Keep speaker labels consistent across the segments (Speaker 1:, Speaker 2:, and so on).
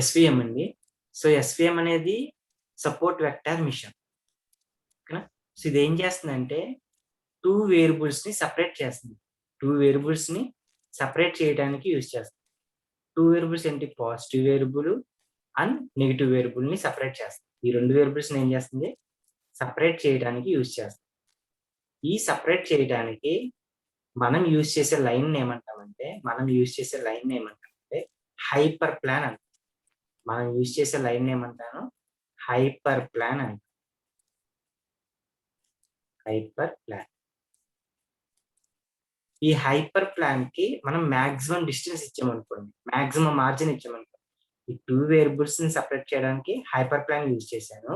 Speaker 1: SVM అండి. So SVM అనేది support vector machine. ఓకేనా. సో ఇది ఏం చేస్తుందంటే టూ వేరియబుల్స్ ని సపరేట్ చేస్తుంది. టూ వేరియబుల్స్ ని సపరేట్ చేయడానికి యూజ్ చేస్తుంది. టూ వేరియబుల్స్ ఏంటి? Positive variable and negative variable ని సపరేట్ చేస్తుంది. ఈ రెండు వేరియబుల్స్ ఏం చేస్తుంది? సపరేట్ చేయడానికి యూజ్ చేస్తుంది. ఈ సపరేట్ చేయడానికి మనం యూజ్ చేసే లైన్ ఏమంటామంటే హైపర్ ప్లాన్ అంట. మనం యూజ్ చేసే లైన్ ఏమంటాను? హైపర్ ప్లాన్ అంట. Hyper plan. ఈ హైపర్ ప్లాన్ కి మనం మాక్సిమం డిస్టెన్స్ ఇచ్చామనుకోండి, మాక్సిమం మార్జిన్ ఇచ్చామనుకోండి, ఈ టూ వేరియబుల్స్ ని సపరేట్ చేయడానికి హైపర్ ప్లాన్ యూజ్ చేశాను.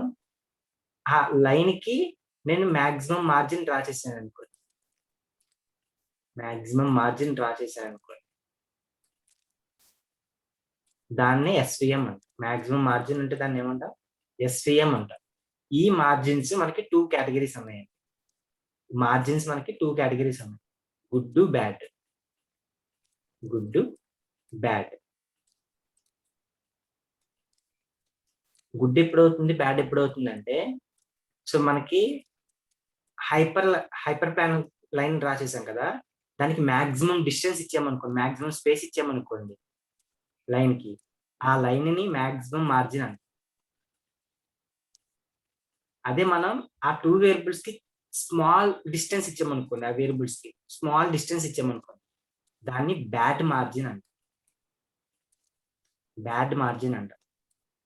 Speaker 1: ఆ లైన్ కి నేను మాక్సిమం మార్జిన్ డ్రా చేశాను అనుకోండి, దాన్ని ఎస్విఎం అంట. మాక్సిమం మార్జిన్ అంటే దాన్ని ఏమంటాం? ఎస్విఎం అంట. ఈ మార్జిన్స్ మనకి టూ కేటగిరీస్ ఉన్నాయి. Good bad. గుడ్ ఎప్పుడవుతుంది, బ్యాడ్ ఎప్పుడవుతుంది అంటే, సో మనకి హైపర్ ప్లాన్ లైన్ డ్రా చేసాం కదా, దానికి మాక్సిమం డిస్టెన్స్ ఇచ్చామనుకోండి, మాక్సిమం స్పేస్ ఇచ్చామనుకోండి లైన్ కి, ఆ లైన్ ని మాక్సిమం మార్జిన్ అంట. అదే మనం ఆ టూ వేరియబుల్స్ కి స్మాల్ డిస్టెన్స్ ఇచ్చామనుకోండి, ఆ వేరియబుల్స్ కి స్మాల్ డిస్టెన్స్ ఇచ్చామనుకోండి, దాన్ని బ్యాడ్ మార్జిన్ అంట.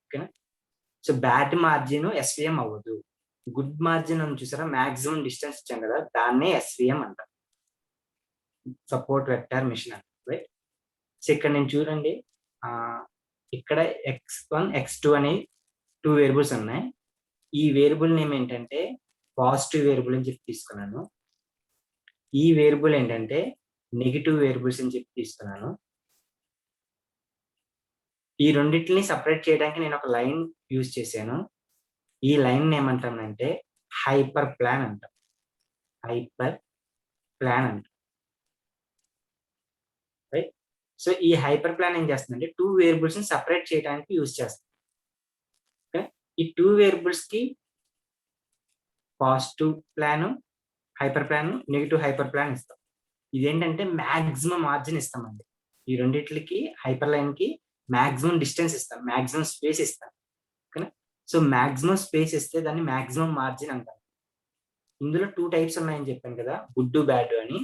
Speaker 1: ఓకేనా. సో బ్యాడ్ మార్జిన్ ఎస్విఎం అవ్వదు. గుడ్ మార్జిన్ అని చూసారా, మాక్సిమం డిస్టెన్స్ ఇచ్చాం కదా, దాన్నే ఎస్విఎం అంట. సపోర్ట్ వెక్టార్ మిషన్ అంట. రైట్. సో ఇక్కడ నేను చూడండి, ఇక్కడ x1 x2 అనే టూ వేరియబుల్స్ ఉన్నాయి. ఈ వేరియబుల్ నేమ్ ఏంటంటే పాజిటివ్ వేరియబుల్ అని చెప్పి తీసుకున్నాను. ఈ వేరియబుల్ ఏంటంటే నెగిటివ్ వేరియబుల్స్ అని చెప్పి తీసుకున్నాను. ఈ రెండింటిని సపరేట్ చేయడానికి నేను ఒక లైన్ యూజ్ చేశాను. ఈ లైన్ ఏమంటానంటే హైపర్ ప్లాన్ అంటాం. రైట్. సో ఈ హైపర్ ప్లాన్ ఏం చేస్తుందంటే టూ వేరియబుల్స్ ని సపరేట్ చేయడానికి యూజ్ చేస్తాం. ఈ టూ వేరియబుల్స్ కి positive plan hyper plan, negative hyper plan ఇస్తాం. ఇదేంటంటే మాక్సిమం మార్జిన్ ఇస్తామండి. ఈ రెండిట్లకి హైపర్ లైన్ కి మాక్సిమం డిస్టెన్స్ ఇస్తాం, మాక్సిమం స్పేస్ ఇస్తాం. ఓకేనా. సో మాక్సిమం స్పేస్ ఇస్తే దాన్ని మాక్సిమం మార్జిన్ అంటాం. ఇందులో టూ టైప్స్ ఉన్నాయని చెప్పాను కదా, గుడ్ బ్యాడ్ అని.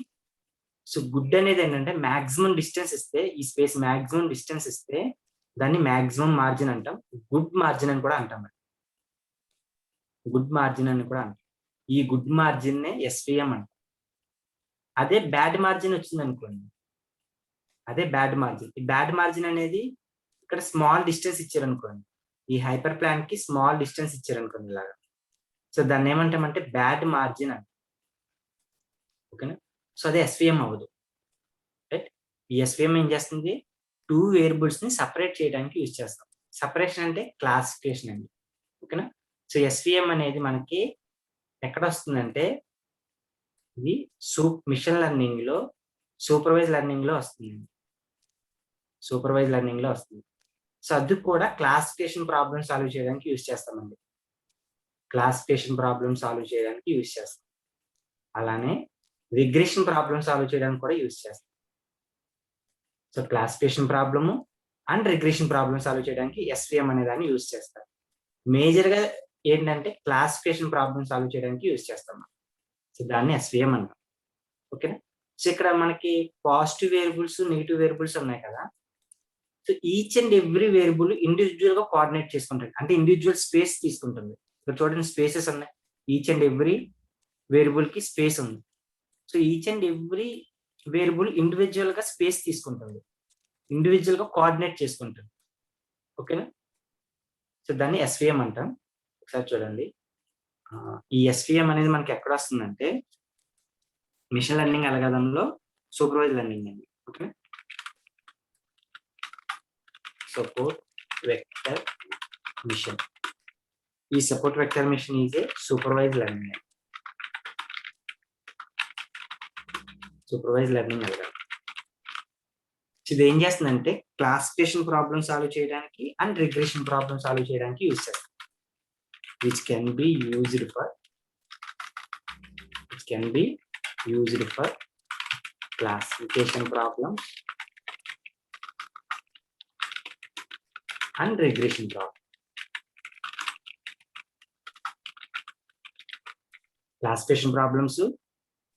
Speaker 1: సో గుడ్ అనేది ఏంటంటే మాక్సిమం డిస్టెన్స్ ఇస్తే, ఈ స్పేస్ మాక్సిమం డిస్టెన్స్ ఇస్తే దాన్ని మాక్సిమం మార్జిన్ అంటాం. గుడ్ మార్జిన్ అని కూడా అంటాం. ఈ గుడ్ మార్జిన్ నే ఎస్విఎం అంటాం. అదే బ్యాడ్ మార్జిన్ వచ్చింది అనుకోండి, ఈ బ్యాడ్ మార్జిన్ అనేది ఇక్కడ స్మాల్ డిస్టెన్స్ ఇచ్చారనుకోండి, ఈ హైపర్ ప్లాన్ కి స్మాల్ డిస్టెన్స్ ఇచ్చారనుకోండి ఇలాగా, సో దాన్ని ఏమంటామంటే బ్యాడ్ మార్జిన్ అంట. ఓకేనా. సో అదే ఎస్విఎం అవ్వదు. రైట్. ఈ ఎస్విఎం ఏం చేస్తుంది? టూ వేరియబుల్స్ ని సపరేట్ చేయడానికి యూజ్ చేస్తాం. సపరేషన్ అంటే క్లాసిఫికేషన్ అండి. ఓకేనా. సో ఎస్విఎం అనేది మనకి ఎక్కడ వస్తుందంటే ఇది మిషన్ లెర్నింగ్ లో సూపర్వైజ్ లెర్నింగ్ లో వస్తుంది. సో అది కూడా క్లాసిఫికేషన్ ప్రాబ్లమ్ సాల్వ్ చేయడానికి యూజ్ చేస్తామండి. అలానే రిగ్రెషన్ ప్రాబ్లమ్ సాల్వ్ చేయడానికి కూడా యూజ్ చేస్తాం. So classification problem and regression problem solve చేయడానికి ఎస్విఎం అనే దాన్ని యూజ్ చేస్తారు. మేజర్ గా ఏంటంటే క్లాసిఫికేషన్ ప్రాబ్లమ్ సాల్వ్ చేయడానికి యూజ్ చేస్తాం. సో దాన్ని ఎస్విఎం అంటాం. ఓకేనా. సో ఇక్కడ మనకి పాజిటివ్ వేరియబుల్స్, నెగిటివ్ వేరియబుల్స్ ఉన్నాయి కదా. So each and every variable individual గా కోఆర్డినేట్ చేసుకుంటుంది, అంటే ఇండివిజువల్ స్పేస్ తీసుకుంటుంది. ఇక్కడ చూడండి స్పేసెస్ ఉన్నాయి. ఈచ్ అండ్ ఎవ్రీ వేరియబుల్ కి స్పేస్ ఉంది. So each and every variable individual గా స్పేస్ తీసుకుంటుంది, ఇండివిజువల్ గా కోఆర్డినేట్ చేసుకుంటుంది. ఓకేనా. సో దాన్ని ఎస్విఎం అంటాం. ఒకసారి చూడండి, ఈ ఎస్విఎం అనేది మనకి ఎక్కడ వస్తుందంటే మిషన్ లెర్నింగ్ అల్గారిథంలో సూపర్వైజ్ లెర్నింగ్ అండి. ఓకే. Support vector machine. ఈ support vector machine is a supervise learning. Algorithm. ఇది ఏం చేస్తుందంటే క్లాసిఫికేషన్ ప్రాబ్లమ్ సాల్వ్ చేయడానికి అండ్ రిగ్రెషన్ ప్రాబ్లమ్ సాల్వ్ చేయడానికి యూజ్ చేస్తాం, which can be used for classification problems and regression problem. Classification problems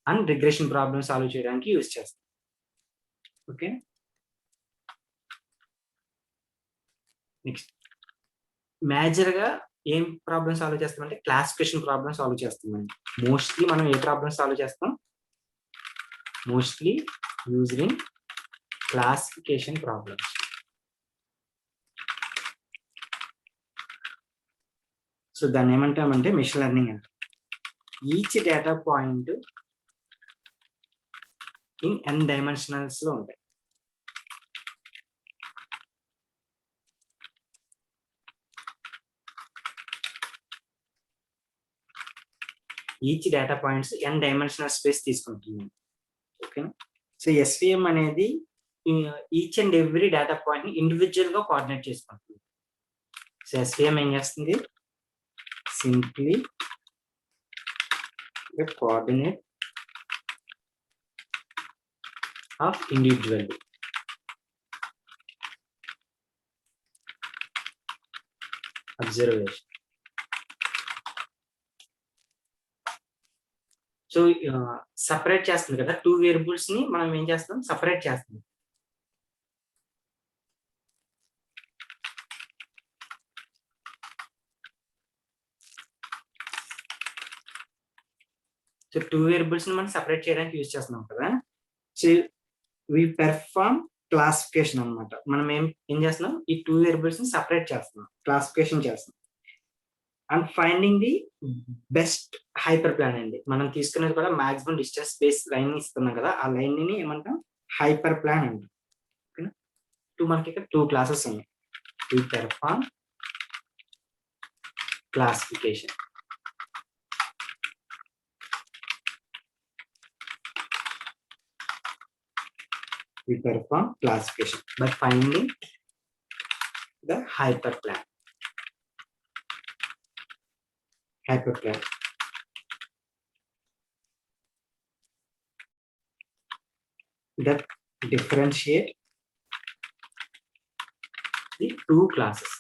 Speaker 1: and regression problems solve చేయడానికి use చేస్తాం. Okay, next major గా ఏం ప్రాబ్లమ్ సాల్వ్ చేస్తామంటే క్లాసిఫికేషన్ ప్రాబ్లమ్ సాల్వ్ చేస్తామండి. Mostly మనం ఏ problem solve చేస్తాం, mostly used in classification problems. So దాన్ని ఏమంటామంటే మెషిన్ లెర్నింగ్ అంటే each data point in n dimensionals లో ఉంటాయి. Each data points n dimensional space తీసుకుంటుంది. ఓకే, సో ఎస్విఎం అనేది each and every data point ని ఇండివిజువల్ గా కోఆర్డినేట్ చేసుకుంటుంది. సో ఎస్విఎం ఏం చేస్తుంది, simply coordinate of individual observation. So separate చేస్తుంది కదా, 2 వేరియబుల్స్ ని మనం ఏం చేస్తాం, సపరేట్ చేస్తాం. సో 2 వేరియబుల్స్ ని మనం సపరేట్ చేయడానికి యూజ్ చేస్తున్నాం కదా. సో వి పెర్ఫార్మ్ క్లాసిఫికేషన్ అన్నమాట. మనం ఏం చేస్తున్నాం, ఈ 2 వేరియబుల్స్ ని సపరేట్ చేస్తున్నాం, క్లాసిఫికేషన్ చేస్తున్నాం. And finding the best hyper plan అండి. మనం తీసుకునేది కూడా మాక్సిమం డిస్టెన్స్ స్పేస్ లైన్ ఇస్తున్నాం కదా, ఆ లైన్ ని ఏమంటాం, హైపర్ ప్లాన్ అంటాం. ఓకేనా, మనకి ఇక్కడ 2 క్లాసెస్ ఉన్నాయి. We perform classification, by finding the hyperplan. That differentiate the two classes.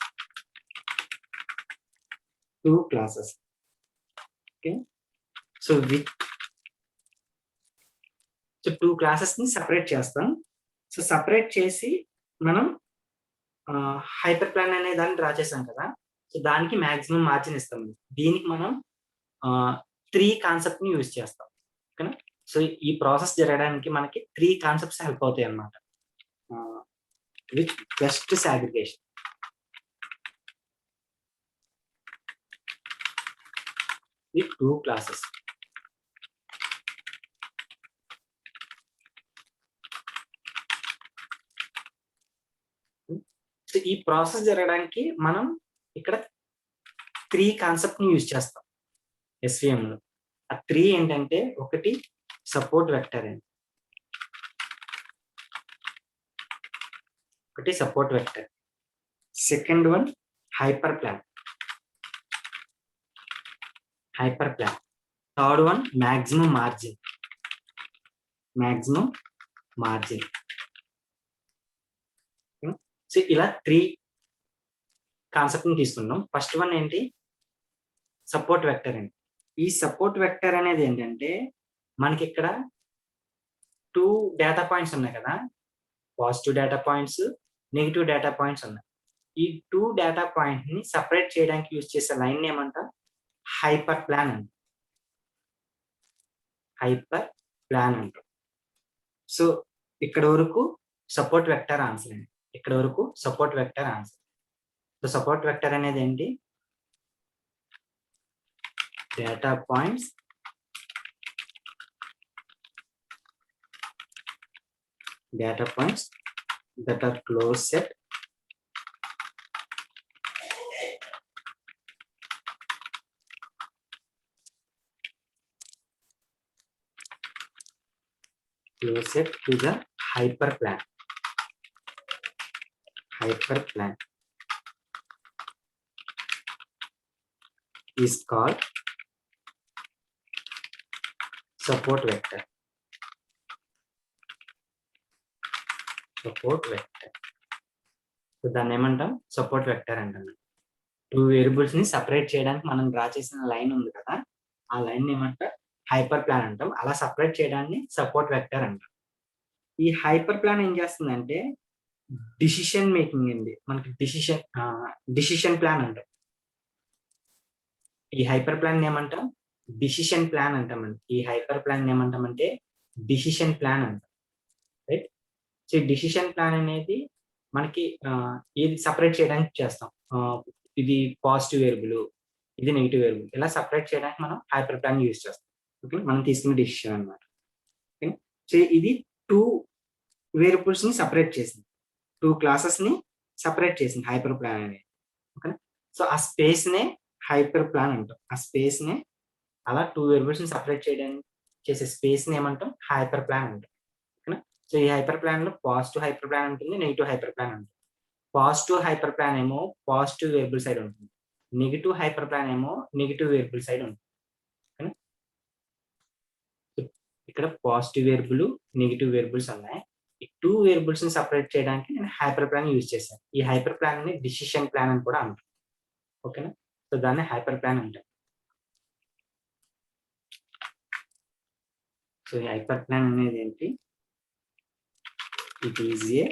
Speaker 1: Okay, so 2 classes ని సెపరేట్ చేస్తాం. సో సెపరేట్ చేసి మనం హైపర్ ప్లాన్ అనే దాన్ని డ్రా చేసాం కదా, సో దానికి మాక్సిమం మార్జిన్ ఇస్తాం. దీనికి మనం 3 కాన్సెప్ట్ ని యూజ్ చేస్తాం. ఓకేనా, సో ఈ ప్రాసెస్ జరగడానికి మనకి 3 కాన్సెప్ట్స్ హెల్ప్ అవుతాయి అన్నమాట. విచ్ బెస్ట్ సాగ్రిగేషన్, ఈ 2 క్లాసెస్. సో ఈ ప్రాసెస్ జరగడానికి మనం ఇక్కడ 3 కాన్సెప్ట్ ని యూజ్ చేస్తాం ఎస్విఎం లో. ఆ 3 ఏంటంటే, ఒకటి సపోర్ట్ వెక్టర్ అండి, second one hyper plan, third one maximum margin. So ఇలా 3 కాన్సెప్ట్ ని తీసుకున్నాం. ఫస్ట్ వన్ ఏంటి, సపోర్ట్ వెక్టర్ అండి. ఈ సపోర్ట్ వెక్టర్ అనేది ఏంటంటే, మనకి ఇక్కడ 2 డేటా పాయింట్స్ ఉన్నాయి కదా, positive data points, negative data points ఉన్నాయి. ఈ 2 డేటా పాయింట్ ని సపరేట్ చేయడానికి యూజ్ చేసే లైన్ ఏమంట, హైపర్ ప్లాన్ అంటాం. సో ఇక్కడ వరకు సపోర్ట్ వెక్టర్ ఆన్సర్ అండి. సో సపోర్ట్ వెక్టర్ అనేది ఏంటి, data points that are close set to the hyperplan. hyperplane is called support vector. So దాన్ని ఏమంటాం, సపోర్ట్ వెక్టర్ అంటాం. టూ వేరియబుల్స్ ని సపరేట్ చేయడానికి మనం డ్రా చేసిన లైన్ ఉంది కదా, ఆ లైన్ ఏమంటాం, హైపర్ ప్లాన్ అంటాం. అలా సపరేట్ చేయడాన్ని సపోర్ట్ వెక్టర్ అంటాం. ఈ హైపర్ ప్లాన్ ఏం చేస్తుందంటే డిసిషన్ మేకింగ్ అండి, మనకి డిసిషన్ ప్లాన్ అంటాం. ఈ హైపర్ ప్లాన్ ఏమంటాం, డిసిషన్ ప్లాన్ అంటామండి. ఈ హైపర్ ప్లాన్ ఏమంటామంటే డిసిషన్ ప్లాన్ అంటాం, రైట్. సో ఈ డిసిషన్ ప్లాన్ అనేది మనకి ఇది సపరేట్ చేయడానికి చేస్తాం. ఇది పాజిటివ్ వేరియబుల్, ఇది నెగిటివ్ వేరియబుల్, ఇలా సపరేట్ చేయడానికి మనం హైపర్ ప్లాన్ యూజ్ చేస్తాం. ఓకే, మనం తీసుకున్న డిసిషన్ అనమాట. ఓకే, సో ఇది టూ వేరియబుల్స్ ని సపరేట్ చేసింది, టూ క్లాసెస్ ని సపరేట్ చేసింది హైపర్ ప్లాన్ అనేది. ఓకే, సో ఆ స్పేస్ నే హైపర్ ప్లాన్ అంటాం. ఆ స్పేస్ నే అలా టూ వేరియబుల్స్ ని సపరేట్ చేయడానికి చేసే స్పేస్ ని ఏమంటాం, హైపర్ ప్లాన్ అంటాం. ఓకేనా. సో ఈ హైపర్ ప్లాన్ లో పాజిటివ్ హైపర్ ప్లాన్ ఉంటుంది, నెగిటివ్ హైపర్ ప్లాన్ ఉంటుంది. పాజిటివ్ హైపర్ ప్లాన్ ఏమో పాజిటివ్ వేరియబుల్ సైడ్ ఉంటుంది, నెగిటివ్ హైపర్ ప్లాన్ ఏమో నెగిటివ్ వేరియబుల్ సైడ్ ఉంటుంది. ఇక్కడ పాజిటివ్ వేరియబుల్, నెగిటివ్ వేరియబుల్స్ ఉన్నాయి. ఈ టూ వేరియబుల్స్ ని సపరేట్ చేయడానికి నేను హైపర్ ప్లాన్ యూజ్ చేశాను. ఈ హైపర్ ప్లాన్ ని డిసిషన్ ప్లాన్ అని కూడా అంటాం. ఓకేనా, సో దాన్ని హైపర్ ప్లాన్ అంటాం. సో ఈ హైపర్ ప్లాన్ అనేది ఏంటి, it is a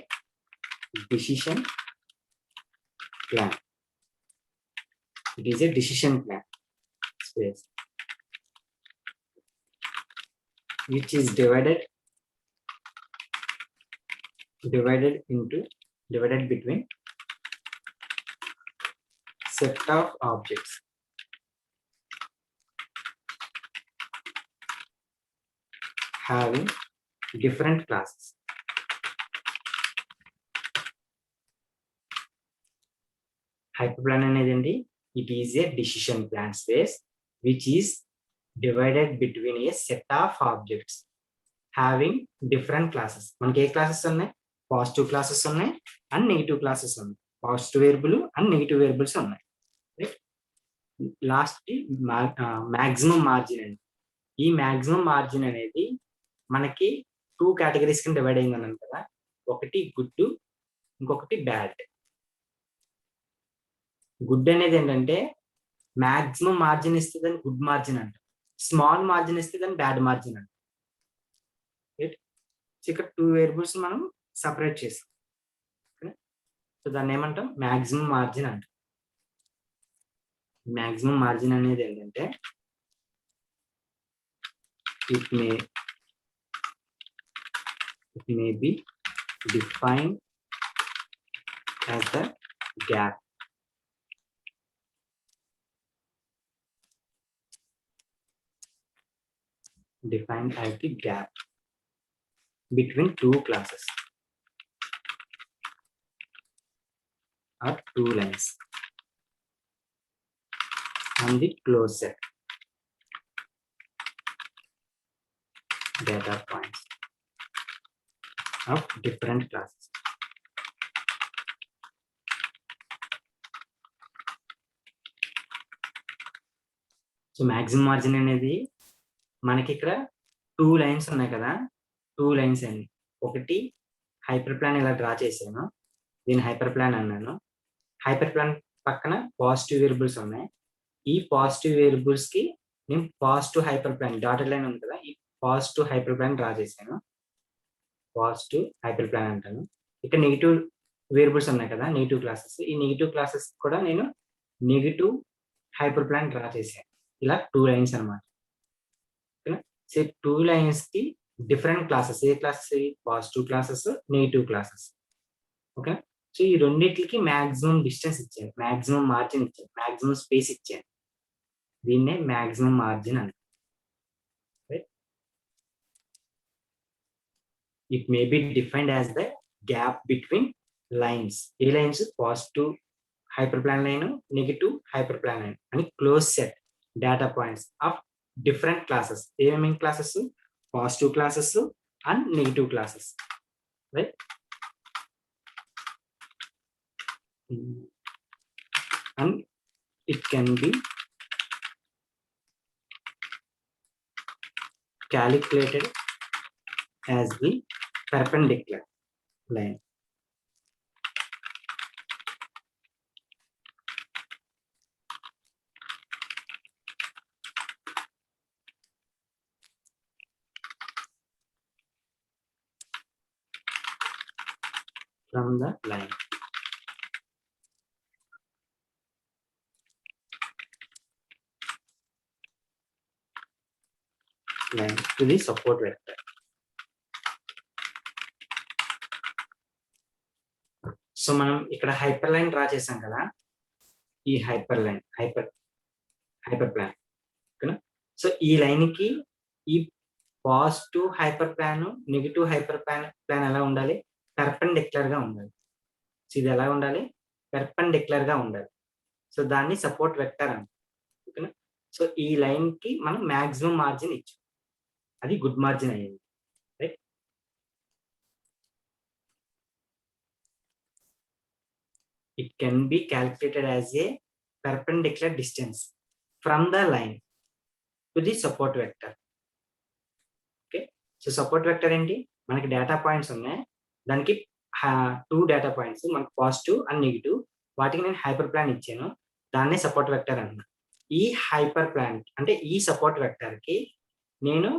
Speaker 1: decision plan. It is a decision plan space which is divided between set of objects having different classes. Hyperplan అనేది ఏంటి, it is a decision plan space which is divided between a set of objects having different classes. మనకి ఏ classes ఉన్నాయి, positive classes ఉన్నాయి and negative classes ఉన్నాయి. Positive variable and negative variables ఉన్నాయి. Last maximum margin అండి. ఈ maximum margin అనేది మనకి two categories కింద డివైడ్ అయింది అన్నాను కదా, ఒకటి గుడ్, ఇంకొకటి బ్యాడ్. గుడ్ అనేది ఏంటంటే మాక్సిమం మార్జిన్ ఇస్తే దాన్ని గుడ్ మార్జిన్ అంట, స్మాల్ మార్జిన్ ఇస్తే దాన్ని బ్యాడ్ మార్జిన్ అంట. ఇక్కడ టూ వేరియబుల్స్ మనం సపరేట్ చేస్తాం. సో దాన్ని ఏమంటాం, మాక్సిమం మార్జిన్ అంట. మాక్సిమం మార్జిన్ అనేది ఏంటంటే it may be defined as the gap between two classes or two lines on the closed set data points of different classes. So maximum margin అనేది మనకి ఇక్కడ two lines ఉన్నాయి కదా, two lines అండి. ఒకటి hyper plan ఇలా draw చేశాను, దీని హైపర్ ప్లాన్ అన్నాను. హైపర్ ప్లాన్ పక్కన పాజిటివ్ వేరియబుల్స్ ఉన్నాయి. ఈ పాజిటివ్ వేరియబుల్స్ కి నేను positive hyperplane dotted line ఉంది కదా, ఈ పాజిటివ్ హైపర్ ప్లాన్ డ్రా చేశాను, పాజిటివ్ హైపర్ ప్లాన్ అంటాను. ఇక్కడ నెగిటివ్ వేరియబుల్స్ ఉన్నాయి కదా, నెగిటివ్ క్లాసెస్. ఈ నెగిటివ్ క్లాసెస్ కూడా నేను నెగిటివ్ హైపర్ ప్లాన్ డ్రా చేశాను. ఇలా టూ లైన్స్ అనమాట. సో టూ లైన్స్ కి different classes, a classes, positive classes, negative classes. Okay, so ఈ రెండింటికి మాక్సిమం డిస్టెన్స్ ఇచ్చాను, మాక్సిమం మార్జిన్ ఇచ్చాను, మాక్సిమం స్పేస్ ఇచ్చాను. దీన్నే మాక్సిమం మార్జిన్ అంటారు. It may be defined as the gap between lines. A lines, positive hyperplane line, negative hyperplane line అని closest data points of different classes. ఏమేమి classes, positive classes and negative classes, right. and it can be calculated as the perpendicular line. From the line. Line to the support vector. So మనం ఇక్కడ hyper line draw చేసాం కదా, ఈ hyper line hyper plan ఓకేనా. So ఈ line కి ఈ positive hyper plan, negative hyper plan ఎలా ఉండాలి? పెర్పెండిక్యులర్ గా ఉండాలి. సో ఇది ఎలా ఉండాలి? పెర్పెండిక్యులర్ గా ఉండాలి. సో దాన్ని సపోర్ట్ వెక్టర్ అంటారు ఓకేనా. సో ఈ లైన్ కి మనం మాక్సిమం మార్జిన్ ఇచ్చాం, అది గుడ్ మార్జిన్ అయ్యింది right. It can be calculated as a perpendicular distance from the line to the support vector. Okay, so support vector ఏంటి? మనకి డేటా పాయింట్స్ ఉన్నాయి, దానికి 2 డేటా పాయింట్స్, మనకి పాజిటివ్ అండ్ నెగిటివ్, వాటికి నేను హైపర్ ప్లాన్ ఇచ్చాను, దాన్నే సపోర్ట్ వెక్టర్ అన్నా. ఈ హైపర్ ప్లాన్ అంటే ఈ సపోర్ట్ వెక్టర్ కి నేను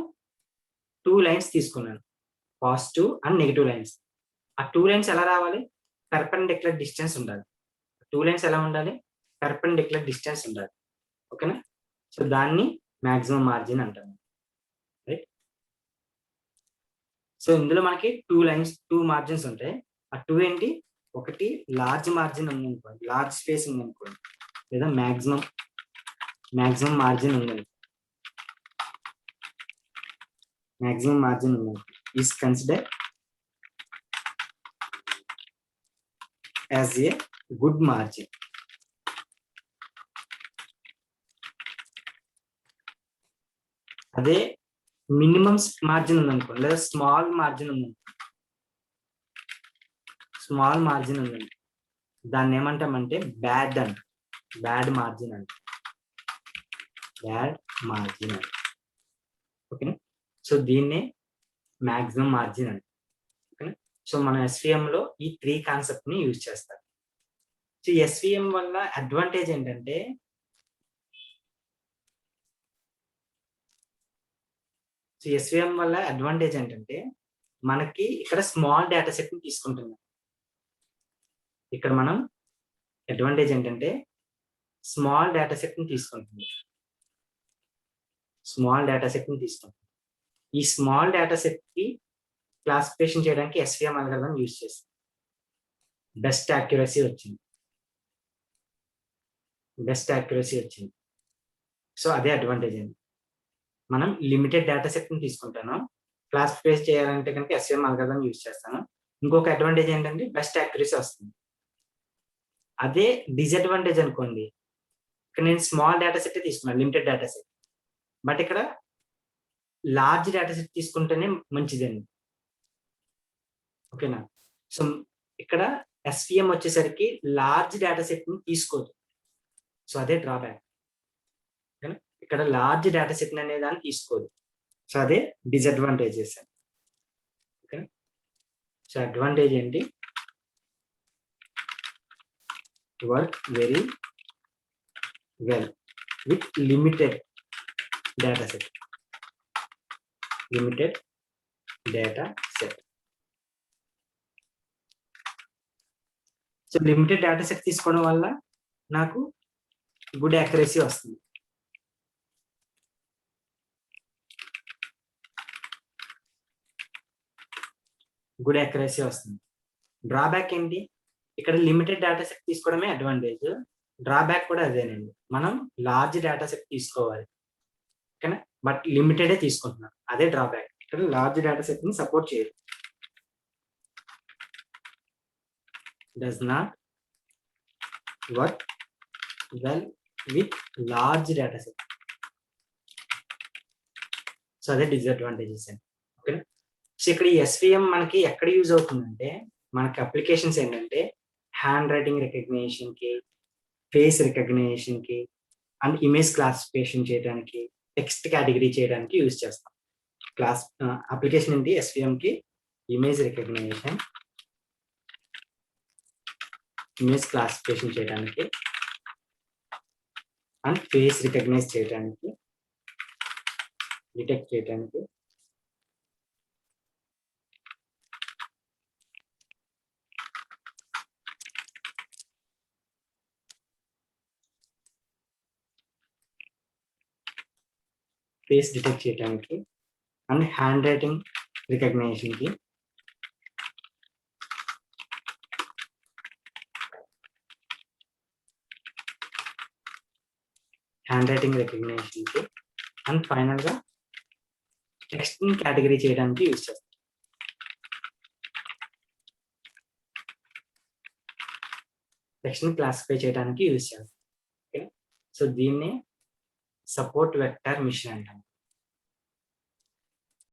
Speaker 1: 2 లైన్స్ తీసుకున్నాను, పాజిటివ్ అండ్ నెగిటివ్ లైన్స్. ఆ 2 లైన్స్ ఎలా రావాలి? పెర్పెండిక్యులర్ డిస్టెన్స్ ఉండాలి. 2 లైన్స్ ఎలా ఉండాలి? పెర్పెండిక్యులర్ డిస్టెన్స్ ఉండాలి ఓకేనా. సో దాన్ని మాక్సిమం మార్జిన్ అంటాము రైట్. సో ఇందులో మనకి 2 మార్జిన్స్ ఉంటాయి. ఆ 2 ఏంటి? ఒకటి లార్జ్ మార్జిన్ ఉంది అనుకోండి, లార్జ్ స్పేస్ ఉంది అనుకోండి, లేదా మాక్సిమం మార్జిన్ ఉంది, మాక్సిమం మార్జిన్ ఉంది is consider as a good margin. అదే మినిమం మార్జిన్ ఉందనుకోండి, లేదా స్మాల్ మార్జిన్ ఉందండి, దాన్ని ఏమంటామంటే బ్యాడ్ మార్జిన్ అంట, ఓకేనా. సో దీన్నే మాక్సిమం మార్జిన్ అంట ఓకేనా. సో మన SVM లో ఈ 3 కాన్సెప్ట్ ని యూజ్ చేస్తారు. సో SVM వల్ల అడ్వాంటేజ్ ఏంటంటే, మనకి ఇక్కడ స్మాల్ డేటా సెట్ ని తీసుకుంటున్నాం. ఇక్కడ మనం అడ్వాంటేజ్ ఏంటంటే స్మాల్ డేటా సెట్ ని తీసుకుంటుంది. ఈ స్మాల్ డేటా సెట్ కి క్లాసిఫికేషన్ చేయడానికి SVM అల్గోరిథం యూజ్ చేస్తాం. బెస్ట్ యాక్యురసీ వచ్చింది. సో అదే అడ్వాంటేజ్ అండి. మనం లిమిటెడ్ డేటా సెట్ ని తీసుకుంటాను, క్లాసిఫై చేయాలంటే కనుక SVM అల్గోరిథం యూజ్ చేస్తాను. ఇంకొక అడ్వాంటేజ్ ఏంటంటే బెస్ట్ యాక్యురసీ వస్తుంది. అదే డిసడ్వాంటేజ్ అనుకోండి, ఇక్కడ నేను స్మాల్ డేటా సెట్ తీసుకున్నాను, లిమిటెడ్ డేటా సెట్, బట్ ఇక్కడ లార్జ్ డేటా సెట్ తీసుకుంటేనే మంచిదండి ఓకేనా. సో ఇక్కడ SVM వచ్చేసరికి లార్జ్ డేటా సెట్ ని తీసుకోదు, సో అదే డ్రాబ్యాక్ ఓకేనా. ఇక్కడ లార్జ్ డేటా సెట్ అనే దాన్ని తీసుకోదు, సో అదే డిసడ్వాంటేజెస్ ఓకేనా. సో అడ్వాంటేజ్ ఏంటి? Work very well with limited data set. So limited data set తీసుకోవడం వల్ల నాకు గుడ్ యాక్యురసీ వస్తుంది. డ్రాబ్యాక్ ఏంటి? ఇక్కడ లిమిటెడ్ డేటా సెట్ తీసుకోవడమే అడ్వాంటేజ్, డ్రాబ్యాక్ కూడా అదేనండి, మనం లార్జ్ డేటా సెట్ తీసుకోవాలి ఓకేనా, బట్ లిమిటెడే తీసుకుంటున్నాం, అదే డ్రాబ్యాక్. ఇక్కడ లార్జ్ డేటా సెట్ ని సపోర్ట్ చేయదు, does not work well with large data set. So అదే డిసడ్వాంటేజెస్ అండి ఓకేనా. సో ఇక్కడ ఈ SVM మనకి ఎక్కడ యూజ్ అవుతుందంటే, మనకి అప్లికేషన్స్ ఏంటంటే హ్యాండ్ రైటింగ్ రికగ్నిషన్ కి, ఫేస్ రికగ్నిషన్ కి అండ్ ఇమేజ్ క్లాసిఫికేషన్ చేయడానికి, టెక్స్ట్ కేటగిరీ చేయడానికి యూజ్ చేస్తాం. అప్లికేషన్ ఏంటి ఎస్విఎం కి? ఇమేజ్ రికగ్నిషన్, ఇమేజ్ క్లాసిఫికేషన్ చేయడానికి అండ్ ఫేస్ రికగ్నైజ్ చేయడానికి, డిటెక్ట్ చేయడానికి, ఫేస్ డిటెక్ట్ చేయడానికి అండ్ హ్యాండ్ రైటింగ్ రికగ్నిషన్ కి హ్యాండ్ రైటింగ్ రికగ్నిషన్ కి అండ్ ఫైనల్ గా టెక్స్ట్ ని కేటగిరీ చేయడానికి యూజ్ చేస్తాం. టెక్స్ట్ ని క్లాసిఫై చేయడానికి యూజ్ చేస్తాం. ఓకే, సో దీన్ని సపోర్ట్ వెక్టర్ మిషన్ అంటాం.